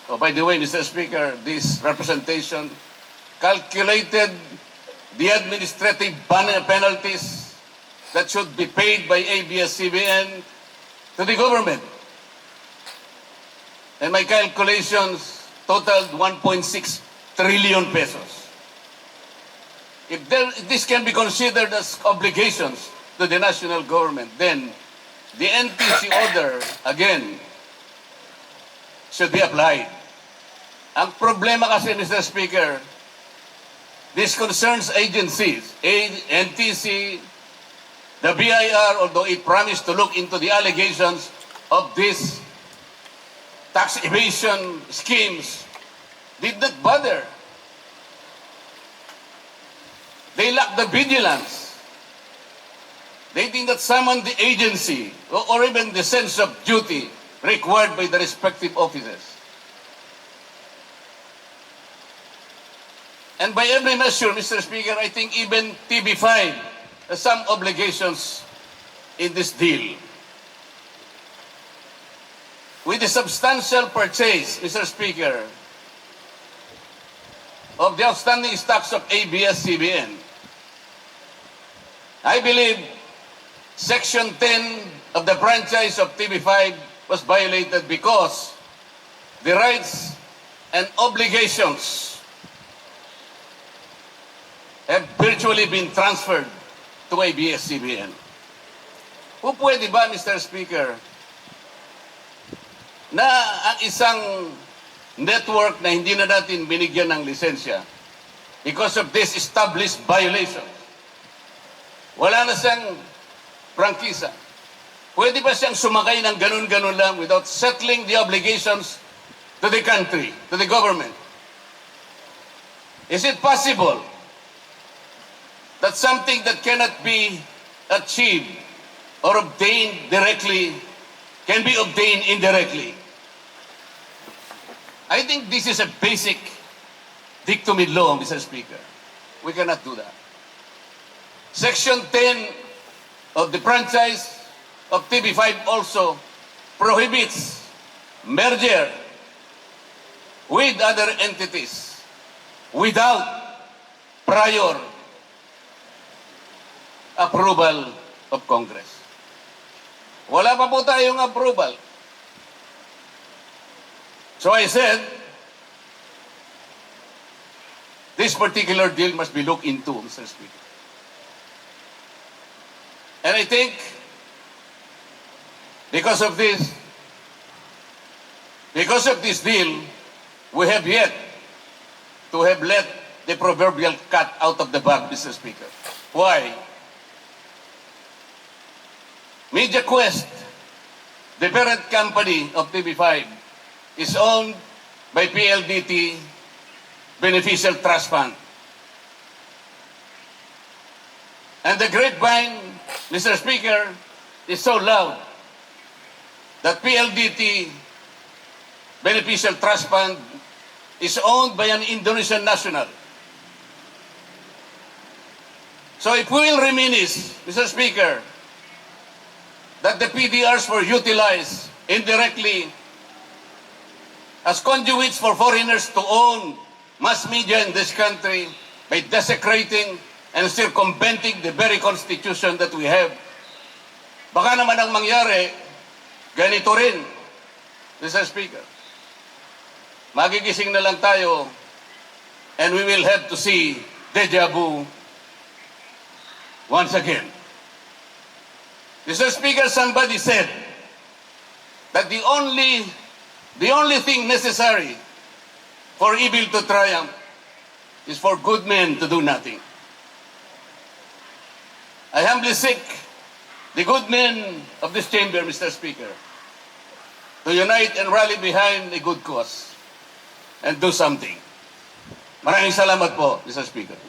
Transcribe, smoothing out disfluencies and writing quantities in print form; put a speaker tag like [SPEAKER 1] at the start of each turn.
[SPEAKER 1] Oh, by the way, Mr. Speaker, this representation calculated the administrative penalties that should be paid by ABS-CBN to the government. And my calculations totaled 1.6 trillion pesos. If this can be considered as obligations to the national government, then the NTC order, again, should be applied. Ang problema kasi, Mr. Speaker, this concerns agencies, NTC, the BIR, although it promised to look into the allegations of these tax evasion schemes, did not bother. They lack the vigilance. They did not summon the agency or even the sense of duty required by the respective offices. And by every measure, Mr. Speaker, I think even TV5 has some obligations in this deal. With the substantial purchase, Mr. Speaker, of the outstanding stocks of ABS-CBN, I believe Section 10 of the franchise of TV5 was violated because the rights and obligations have virtually been transferred to ABS-CBN. Kung pwede ba, Mr. Speaker, na ang isang network na hindi na natin binigyan ng lisensya because of this established violation, wala na siyang prangkisa. Pwede ba siyang sumakay ng ganun-ganun lang without settling the obligations to the country, to the government? Is it possible that something that cannot be achieved or obtained directly can be obtained indirectly? I think this is a basic dictum in law, Mr. Speaker. We cannot do that. Section 10 of the franchise of TV5 also prohibits merger with other entities without prior approval of Congress. Wala pa po tayong approval. So I said, this particular deal must be looked into, Mr. Speaker. And I think, because of this deal, we have yet to have let the proverbial cat out of the bag, Mr. Speaker. Why? Media Quest, the parent company of TV5, is owned by PLDT Beneficial Trust Fund. And the grapevine, Mr. Speaker, is so loud that PLDT Beneficial Trust Fund is owned by an Indonesian national. So if we will reminisce, Mr. Speaker, that the PDRs were utilized indirectly as conduits for foreigners to own mass media in this country by desecrating and circumventing the very constitution that we have. Baka naman ang mangyari, ganito rin, Mr. Speaker. Magigising na lang tayo and we will have to see deja vu once again. Mr. Speaker, somebody said that the only thing necessary for evil to triumph is for good men to do nothing. I humbly seek the good men of this chamber, Mr. Speaker, to unite and rally behind a good cause and do something. Maraming salamat po, Mr. Speaker.